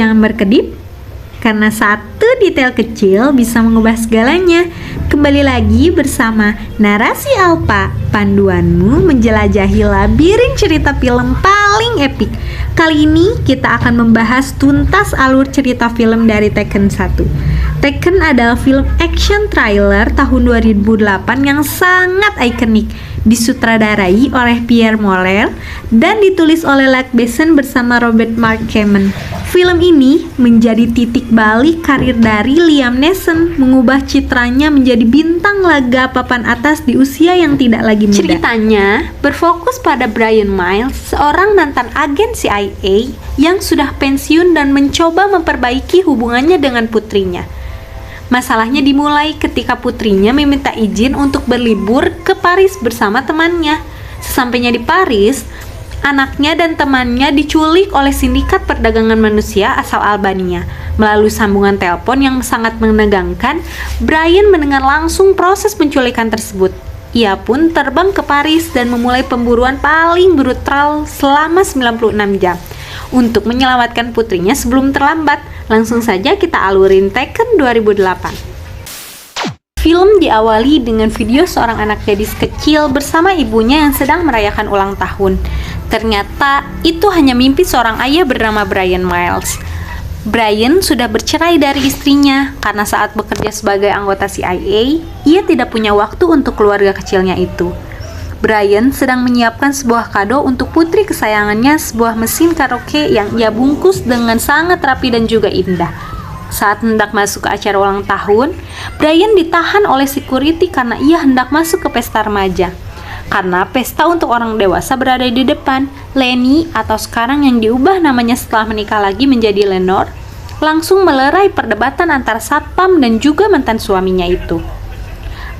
jangan berkedip, karena satu detail kecil bisa mengubah segalanya. Kembali lagi bersama Narasi Alpa, panduanmu menjelajahi labirin cerita film paling epik. Kali ini kita akan membahas tuntas alur cerita film dari Taken 1. Taken adalah film action thriller tahun 2008 yang sangat ikonik, disutradarai oleh Pierre Moller dan ditulis oleh Luc Besson bersama Robert Mark Kamen. Film ini menjadi titik balik karir dari Liam Neeson, mengubah citranya menjadi bintang laga papan atas di usia yang tidak lagi muda. Ceritanya berfokus pada Brian Miles, seorang mantan agen CIA yang sudah pensiun dan mencoba memperbaiki hubungannya dengan putrinya. Masalahnya dimulai ketika putrinya meminta izin untuk berlibur ke Paris bersama temannya. Sesampainya di Paris, anaknya dan temannya diculik oleh sindikat perdagangan manusia asal Albania. Melalui sambungan telepon yang sangat menegangkan, Brian mendengar langsung proses penculikan tersebut. Ia pun terbang ke Paris dan memulai pemburuan paling brutal selama 96 jam untuk menyelamatkan putrinya sebelum terlambat. Langsung saja kita alurin Taken 2008. Film diawali dengan video seorang anak gadis kecil bersama ibunya yang sedang merayakan ulang tahun. Ternyata itu hanya mimpi seorang ayah bernama Brian Miles. Brian sudah bercerai dari istrinya karena saat bekerja sebagai anggota CIA, ia tidak punya waktu untuk keluarga kecilnya itu. Brian sedang menyiapkan sebuah kado untuk putri kesayangannya, sebuah mesin karaoke yang ia bungkus dengan sangat rapi dan juga indah. Saat hendak masuk ke acara ulang tahun, Brian ditahan oleh security karena ia hendak masuk ke pesta remaja. Karena pesta untuk orang dewasa berada di depan, Lenny atau sekarang yang diubah namanya setelah menikah lagi menjadi Lenore, langsung melerai perdebatan antara satpam dan juga mantan suaminya itu.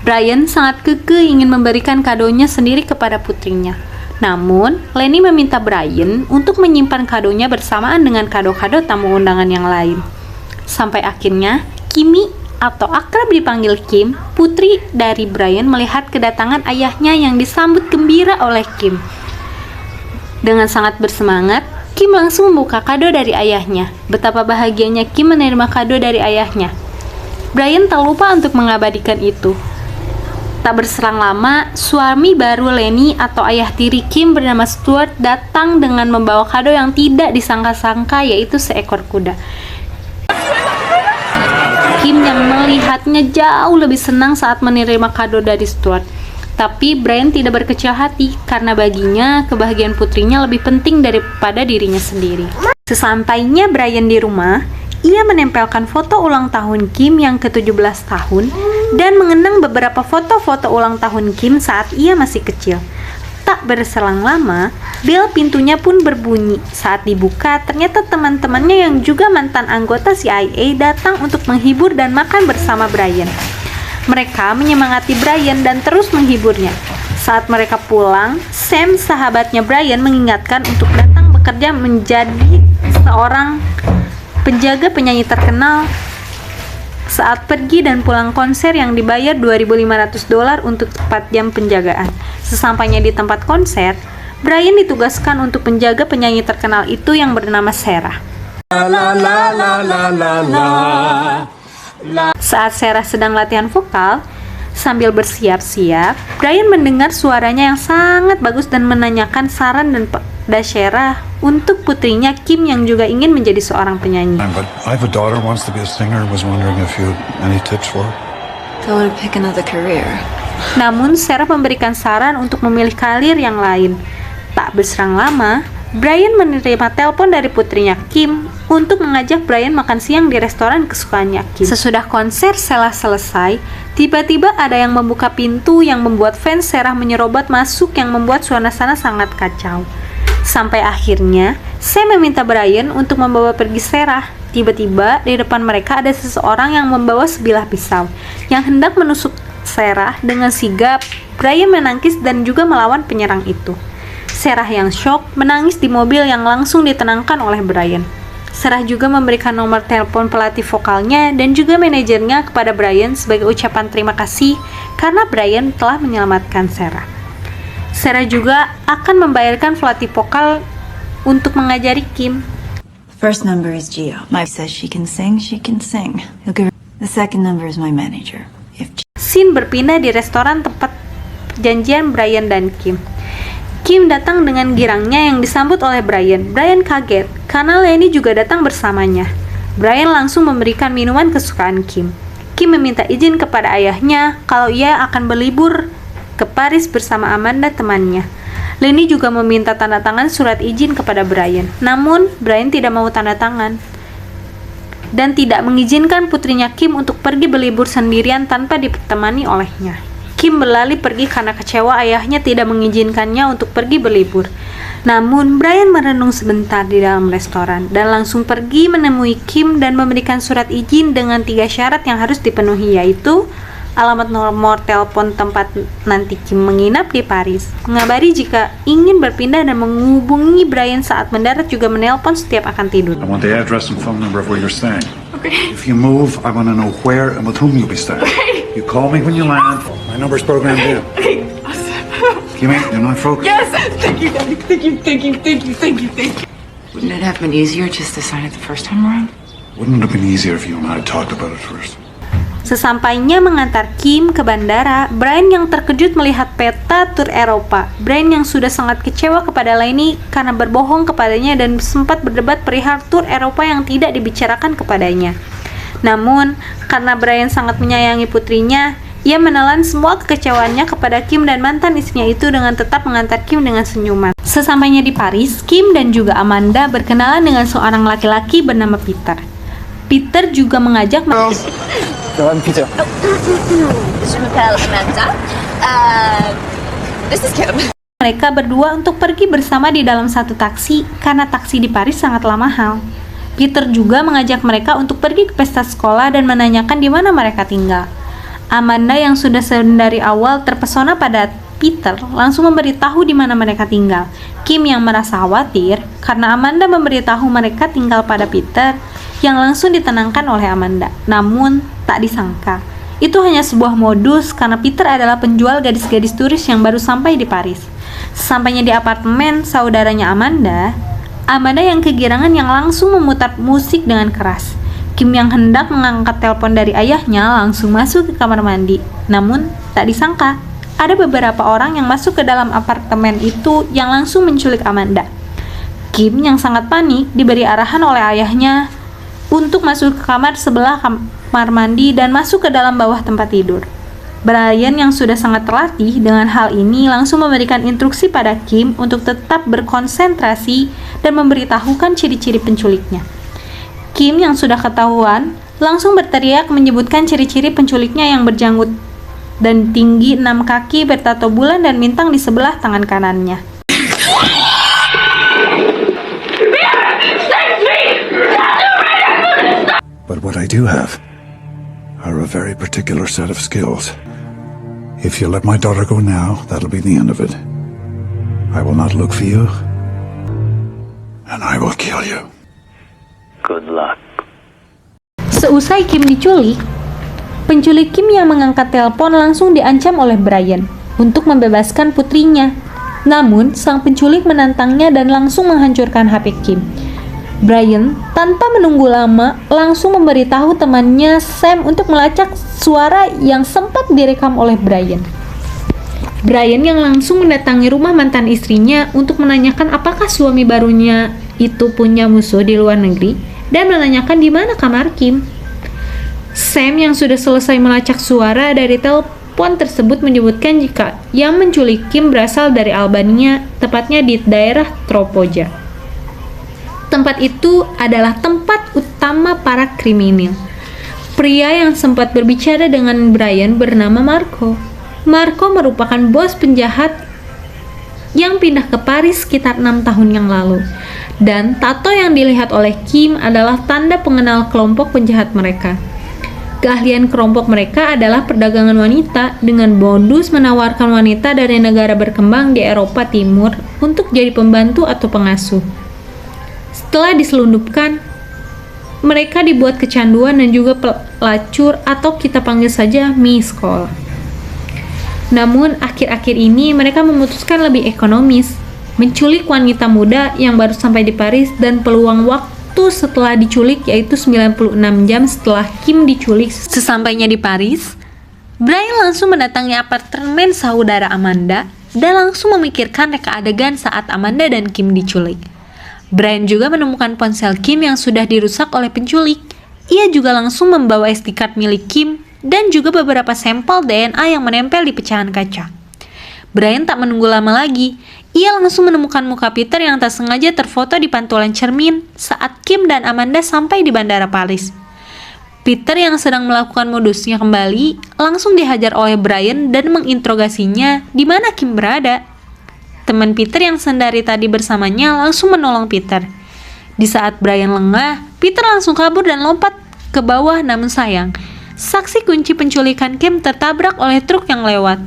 Brian sangat kekeh ingin memberikan kadonya sendiri kepada putrinya. Namun, Lenny meminta Brian untuk menyimpan kadonya bersamaan dengan kado-kado tamu undangan yang lain. Sampai akhirnya, Kimmy atau akrab dipanggil Kim, putri dari Brian, melihat kedatangan ayahnya yang disambut gembira oleh Kim. Dengan sangat bersemangat, Kim langsung membuka kado dari ayahnya. Betapa bahagianya Kim menerima kado dari ayahnya. Brian tak lupa untuk mengabadikan itu. Tak berselang lama, suami baru Lenny atau ayah tiri Kim bernama Stuart datang dengan membawa kado yang tidak disangka-sangka, yaitu seekor kuda. Kim yang melihatnya jauh lebih senang saat menerima kado dari Stuart. Tapi Brian tidak berkecil hati karena baginya kebahagiaan putrinya lebih penting daripada dirinya sendiri. Sesampainya Brian di rumah, ia menempelkan foto ulang tahun Kim yang ke-17 tahun dan mengenang beberapa foto-foto ulang tahun Kim saat ia masih kecil. Tak berselang lama, bel pintunya pun berbunyi. Saat dibuka, ternyata teman-temannya yang juga mantan anggota CIA datang untuk menghibur dan makan bersama Brian. Mereka menyemangati Brian dan terus menghiburnya. Saat mereka pulang, Sam, sahabatnya Brian, mengingatkan untuk datang bekerja menjadi seorang penjaga penyanyi terkenal saat pergi dan pulang konser yang dibayar $2.500 untuk 4 jam penjagaan. Sesampainya di tempat konser, Brian ditugaskan untuk menjaga penyanyi terkenal itu yang bernama Sarah. Saat Sarah sedang latihan vokal, sambil bersiap-siap, Brian mendengar suaranya yang sangat bagus dan menanyakan saran dan pada Sarah untuk putrinya Kim yang juga ingin menjadi seorang penyanyi. But I have a daughter who wants to be a singer. Was wondering if you had any tips for her. Tell her to pick another career. Namun Sarah memberikan saran untuk memilih karir yang lain. Tak berselang lama, Brian menerima telepon dari putrinya Kim untuk mengajak Brian makan siang di restoran kesukaannya Kim. Sesudah konser Sarah selesai, tiba-tiba ada yang membuka pintu yang membuat fans Sarah menyerobot masuk yang membuat suasana sangat kacau. Sampai akhirnya, Sam meminta Brian untuk membawa pergi Sarah. Tiba-tiba di depan mereka ada seseorang yang membawa sebilah pisau yang hendak menusuk Sarah dengan sigap. Brian menangkis dan juga melawan penyerang itu. Sarah yang shock menangis di mobil yang langsung ditenangkan oleh Brian. Sarah juga memberikan nomor telepon pelatih vokalnya dan juga manajernya kepada Brian sebagai ucapan terima kasih karena Brian telah menyelamatkan Sarah. Sarah juga akan membayarkan pelatih vokal untuk mengajari Kim. First number is Gio. My says she can sing, You'll give her. The second number is my manager. If Scene berpindah di restoran tempat perjanjian Brian dan Kim. Kim datang dengan girangnya yang disambut oleh Brian. Brian kaget karena Lenny juga datang bersamanya. Brian langsung memberikan minuman kesukaan Kim. Kim meminta izin kepada ayahnya kalau ia akan berlibur ke Paris bersama Amanda temannya. Lenny juga meminta tanda tangan surat izin kepada Brian. Namun, Brian tidak mau tanda tangan dan tidak mengizinkan putrinya Kim untuk pergi berlibur sendirian tanpa ditemani olehnya. Kim berlari pergi karena kecewa ayahnya tidak mengizinkannya untuk pergi berlibur. Namun, Brian merenung sebentar di dalam restoran dan langsung pergi menemui Kim dan memberikan surat izin dengan 3 syarat yang harus dipenuhi, yaitu alamat nomor telepon tempat nanti Kim menginap di Paris, mengabari jika ingin berpindah dan menghubungi Brian saat mendarat, juga menelpon setiap akan tidur. I want the address and phone number of where you're staying. Okay. If you move, I want to know where and with whom you'll be staying. Okay. You call me when you land. My number's programmed in. Okay. Kimmy, you're not focused. Yes. Thank you, Daddy. Thank you. wouldn't it have been easier just to sign it the first time around? Wouldn't it have been easier if you and I had talked about it first? Sesampainya mengantar Kim ke bandara, Brian yang terkejut melihat peta tur Eropa. Brian yang sudah sangat kecewa kepada Lenny karena berbohong kepadanya dan sempat berdebat perihal tur Eropa yang tidak dibicarakan kepadanya. Namun, karena Brian sangat menyayangi putrinya, ia menelan semua kekecewaannya kepada Kim dan mantan istrinya itu dengan tetap mengantar Kim dengan senyuman. Sesampainya di Paris, Kim dan juga Amanda berkenalan dengan seorang laki-laki bernama Peter. Peter juga mengajak I'm Peter. Je m'appelle Amanda. This is Kim. mereka berdua untuk pergi bersama di dalam satu taksi karena taksi di Paris sangatlah mahal. Peter juga mengajak mereka untuk pergi ke pesta sekolah dan menanyakan di mana mereka tinggal. Amanda yang sudah dari awal terpesona pada Peter langsung memberitahu di mana mereka tinggal. Kim yang merasa khawatir karena Amanda memberitahu mereka tinggal pada Peter yang langsung ditenangkan oleh Amanda. Namun, tak disangka, itu hanya sebuah modus karena Peter adalah penjual gadis-gadis turis yang baru sampai di Paris. Sesampainya di apartemen saudaranya Amanda yang kegirangan yang langsung memutar musik dengan keras. Kim yang hendak mengangkat telepon dari ayahnya langsung masuk ke kamar mandi. Namun, tak disangka, ada beberapa orang yang masuk ke dalam apartemen itu yang langsung menculik Amanda. Kim yang sangat panik diberi arahan oleh ayahnya untuk masuk ke kamar sebelah kamar mandi dan masuk ke dalam bawah tempat tidur. Brian yang sudah sangat terlatih dengan hal ini langsung memberikan instruksi pada Kim untuk tetap berkonsentrasi dan memberitahukan ciri-ciri penculiknya. Kim yang sudah ketahuan langsung berteriak menyebutkan ciri-ciri penculiknya yang berjanggut dan tinggi 6 kaki bertato bulan dan bintang di sebelah tangan kanannya. But what I do have are a very particular set of skills. If you let my daughter go now, that'll be the end of it. I will not look for you, and I will kill you. Good luck. Seusai Kim diculik, penculik Kim yang mengangkat telepon langsung diancam oleh Brian untuk membebaskan putrinya. Namun, sang penculik menantangnya dan langsung menghancurkan HP Kim. Brian, tanpa menunggu lama, langsung memberitahu temannya Sam untuk melacak suara yang sempat direkam oleh Brian. Brian yang langsung mendatangi rumah mantan istrinya untuk menanyakan apakah suami barunya itu punya musuh di luar negeri dan menanyakan di mana kamar Kim. Sam yang sudah selesai melacak suara dari telepon tersebut menyebutkan jika yang menculik Kim berasal dari Albania, tepatnya di daerah Tropoja. Tempat itu adalah tempat utama para kriminal. Pria yang sempat berbicara dengan Brian bernama Marco. Marco merupakan bos penjahat yang pindah ke Paris sekitar 6 tahun yang lalu. Dan tato yang dilihat oleh Kim adalah tanda pengenal kelompok penjahat mereka. Keahlian kelompok mereka adalah perdagangan wanita dengan modus menawarkan wanita dari negara berkembang di Eropa Timur untuk jadi pembantu atau pengasuh. Setelah diselundupkan, mereka dibuat kecanduan dan juga pelacur atau kita panggil saja miskol. Namun akhir-akhir ini mereka memutuskan lebih ekonomis, menculik wanita muda yang baru sampai di Paris dan peluang waktu waktu setelah diculik, yaitu 96 jam setelah Kim diculik. Sesampainya di Paris, Brian langsung mendatangi apartemen saudara Amanda dan langsung memikirkan reka adegan saat Amanda dan Kim diculik. Brian juga menemukan ponsel Kim yang sudah dirusak oleh penculik. Ia juga langsung membawa SD card milik Kim dan juga beberapa sampel DNA yang menempel di pecahan kaca. Brian tak menunggu lama lagi. Ia langsung menemukan muka Peter yang tak sengaja terfoto di pantulan cermin saat Kim dan Amanda sampai di bandara Paris. Peter yang sedang melakukan modusnya kembali langsung dihajar oleh Brian dan menginterogasinya di mana Kim berada. Teman Peter yang sendiri tadi bersamanya langsung menolong Peter. Di saat Brian lengah, Peter langsung kabur dan lompat ke bawah, namun sayang, saksi kunci penculikan Kim tertabrak oleh truk yang lewat.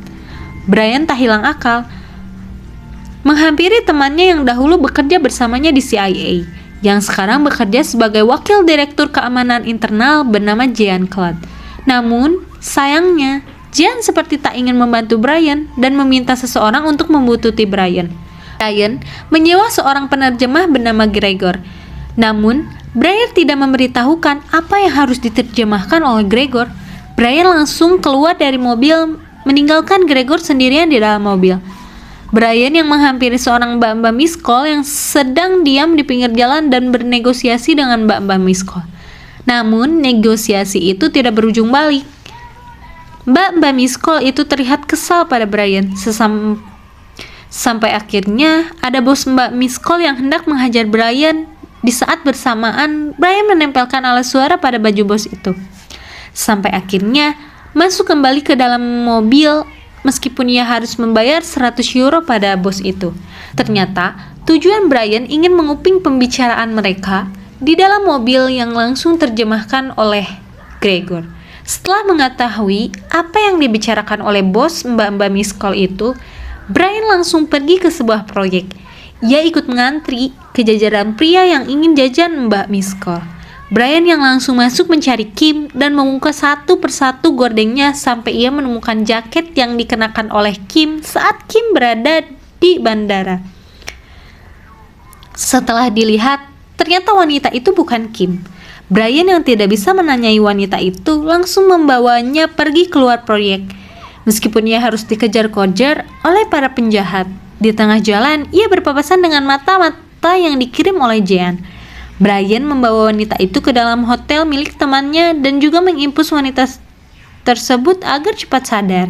Brian tak hilang akal, menghampiri temannya yang dahulu bekerja bersamanya di CIA, yang sekarang bekerja sebagai wakil direktur keamanan internal bernama Jean Claude. Namun, sayangnya, Jean seperti tak ingin membantu Brian dan meminta seseorang untuk membuntuti Brian. Brian menyewa seorang penerjemah bernama Gregor. Namun, Brian tidak memberitahukan apa yang harus diterjemahkan oleh Gregor. Brian langsung keluar dari mobil, meninggalkan Gregor sendirian di dalam mobil. Brian yang menghampiri seorang mbak-mbak Miss Call yang sedang diam di pinggir jalan dan bernegosiasi dengan mbak-mbak Miss Call. Namun, negosiasi itu tidak berujung balik. Mbak-mbak Miss Call itu terlihat kesal pada Brian. Sampai akhirnya ada bos Mbak Miss Call yang hendak menghajar Brian. Di saat bersamaan, Brian menempelkan alat suara pada baju bos itu. Sampai akhirnya masuk kembali ke dalam mobil meskipun ia harus membayar 100 euro pada bos itu. Ternyata tujuan Brian ingin menguping pembicaraan mereka di dalam mobil yang langsung terjemahkan oleh Gregor. Setelah mengetahui apa yang dibicarakan oleh bos Mbak-mbak Miss Call itu, Brian langsung pergi ke sebuah proyek. Ia ikut mengantri ke jajaran pria yang ingin jajan Mbak Miss Call. Brian yang langsung masuk mencari Kim dan membuka satu persatu gordengnya sampai ia menemukan jaket yang dikenakan oleh Kim saat Kim berada di bandara. Setelah dilihat, ternyata wanita itu bukan Kim. Brian yang tidak bisa menanyai wanita itu langsung membawanya pergi keluar proyek. Meskipun ia harus dikejar-kejar oleh para penjahat, di tengah jalan ia berpapasan dengan mata-mata yang dikirim oleh Jean. Brian membawa wanita itu ke dalam hotel milik temannya dan juga mengimpus wanita tersebut agar cepat sadar.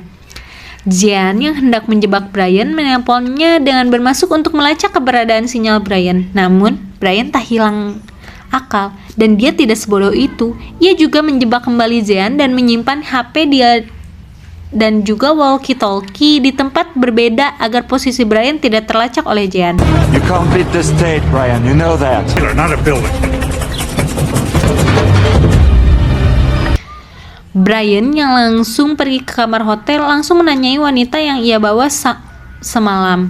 Jean yang hendak menjebak Brian menelponnya dengan bermaksud untuk melacak keberadaan sinyal Brian. Namun, Brian tak hilang akal dan dia tidak sebodoh itu. Ia juga menjebak kembali Jean dan menyimpan HP dia dan juga walkie-talkie di tempat berbeda agar posisi Brian tidak terlacak oleh Jean. You can't beat the state, Brian. You know that. Not a building. Brian yang langsung pergi ke kamar hotel langsung menanyai wanita yang ia bawa semalam.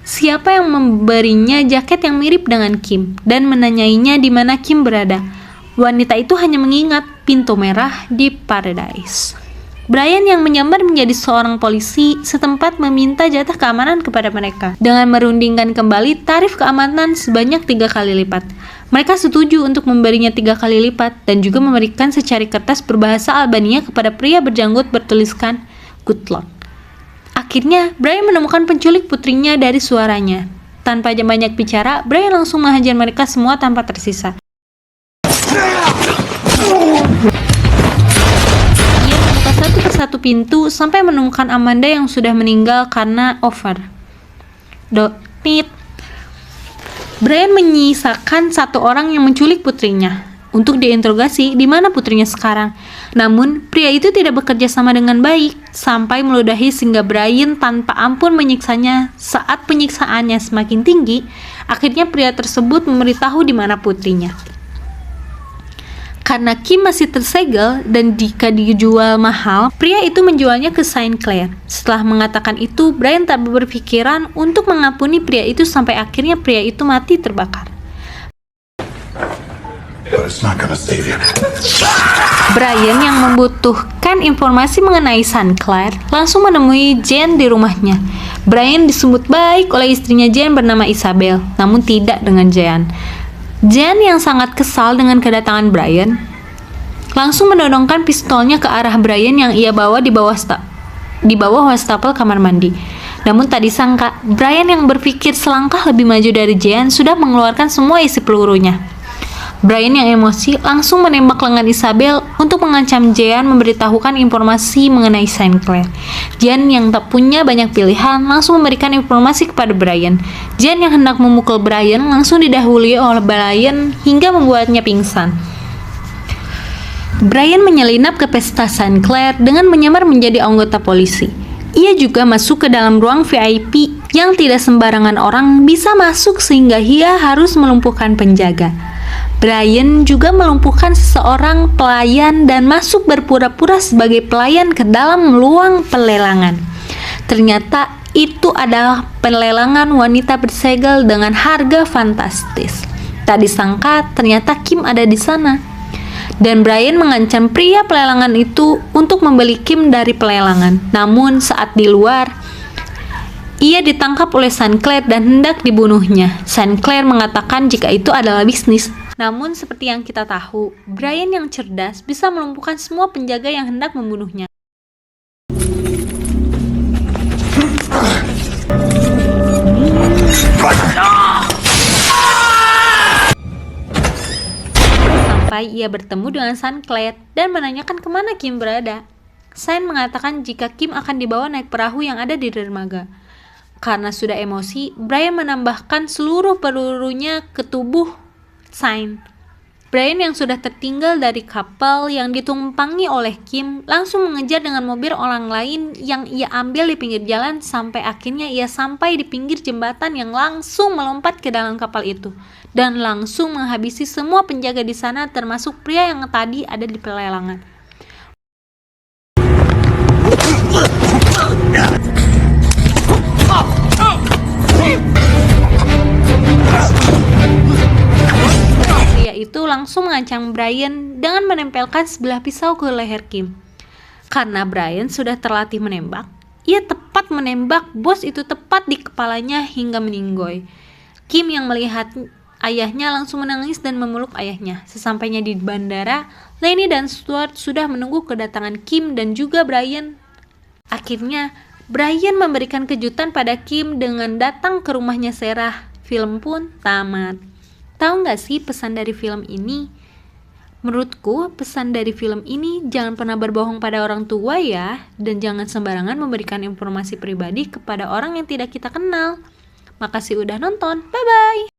Siapa yang memberinya jaket yang mirip dengan Kim dan menanyainya di mana Kim berada. Wanita itu hanya mengingat pintu merah di Paradise. Brian yang menyamar menjadi seorang polisi setempat meminta jatah keamanan kepada mereka dengan merundingkan kembali tarif keamanan sebanyak 3 kali lipat. Mereka setuju untuk memberinya 3 kali lipat dan juga memberikan secari kertas berbahasa Albania kepada pria berjanggut bertuliskan "Good luck". Akhirnya, Brian menemukan penculik putrinya dari suaranya. Tanpa banyak bicara, Brian langsung menghajar mereka semua tanpa tersisa. Satu persatu pintu sampai menemukan Amanda yang sudah meninggal karena overdose. Brian menyisakan satu orang yang menculik putrinya untuk diinterogasi di mana putrinya sekarang. Namun, pria itu tidak bekerja sama dengan baik sampai meludahi sehingga Brian tanpa ampun menyiksanya. Saat penyiksaannya semakin tinggi, akhirnya pria tersebut memberitahu di mana putrinya. Karena Kim masih tersegel dan jika dijual mahal, pria itu menjualnya ke Saint Clair. Setelah mengatakan itu, Brian tak berpikiran untuk mengampuni pria itu sampai akhirnya pria itu mati terbakar. But it's not gonna save you. Brian yang membutuhkan informasi mengenai Saint Clair langsung menemui Jane di rumahnya. Brian disambut baik oleh istrinya Jane bernama Isabel, namun tidak dengan Jean. Jen yang sangat kesal dengan kedatangan Brian langsung mendorongkan pistolnya ke arah Brian yang ia bawa di bawah wastafel kamar mandi. Namun tak disangka, Brian yang berpikir selangkah lebih maju dari Jen sudah mengeluarkan semua isi pelurunya. Brian yang emosi langsung menembak lengan Isabel untuk mengancam Jen memberitahukan informasi mengenai Sinclair. Jen yang tak punya banyak pilihan langsung memberikan informasi kepada Brian. Jen yang hendak memukul Brian langsung didahului oleh Brian hingga membuatnya pingsan. Brian menyelinap ke pesta Sinclair dengan menyamar menjadi anggota polisi. Ia juga masuk ke dalam ruang VIP yang tidak sembarangan orang bisa masuk sehingga ia harus melumpuhkan penjaga. Brian juga melumpuhkan seseorang pelayan dan masuk berpura-pura sebagai pelayan ke dalam ruang pelelangan. Ternyata itu adalah pelelangan wanita bersegel dengan harga fantastis. Tak disangka ternyata Kim ada di sana. Dan Brian mengancam pria pelelangan itu untuk membeli Kim dari pelelangan. Namun saat di luar, ia ditangkap oleh Sinclair dan hendak dibunuhnya. Sinclair mengatakan jika itu adalah bisnis. Namun seperti yang kita tahu, Brian yang cerdas bisa melumpuhkan semua penjaga yang hendak membunuhnya. Sampai ia bertemu dengan Sinclair dan menanyakan kemana Kim berada. Sin mengatakan jika Kim akan dibawa naik perahu yang ada di dermaga. Karena sudah emosi, Brian menambahkan seluruh pelurunya ke tubuh Sin. Brian yang sudah tertinggal dari kapal yang ditumpangi oleh Kim langsung mengejar dengan mobil orang lain yang ia ambil di pinggir jalan sampai akhirnya ia sampai di pinggir jembatan yang langsung melompat ke dalam kapal itu dan langsung menghabisi semua penjaga di sana termasuk pria yang tadi ada di pelelangan. Pria itu langsung mengancam Brian dengan menempelkan sebelah pisau ke leher Kim. Karena Brian sudah terlatih menembak, ia tepat menembak bos itu tepat di kepalanya hingga meninggoy. Kim yang melihat ayahnya langsung menangis dan memeluk ayahnya. Sesampainya di bandara, Lenny dan Stuart sudah menunggu kedatangan Kim dan juga Brian. Akhirnya, Brian memberikan kejutan pada Kim dengan datang ke rumahnya Sarah. Film pun tamat. Tahu gak sih pesan dari film ini? Menurutku, pesan dari film ini jangan pernah berbohong pada orang tua ya, dan jangan sembarangan memberikan informasi pribadi kepada orang yang tidak kita kenal. Makasih udah nonton, bye-bye!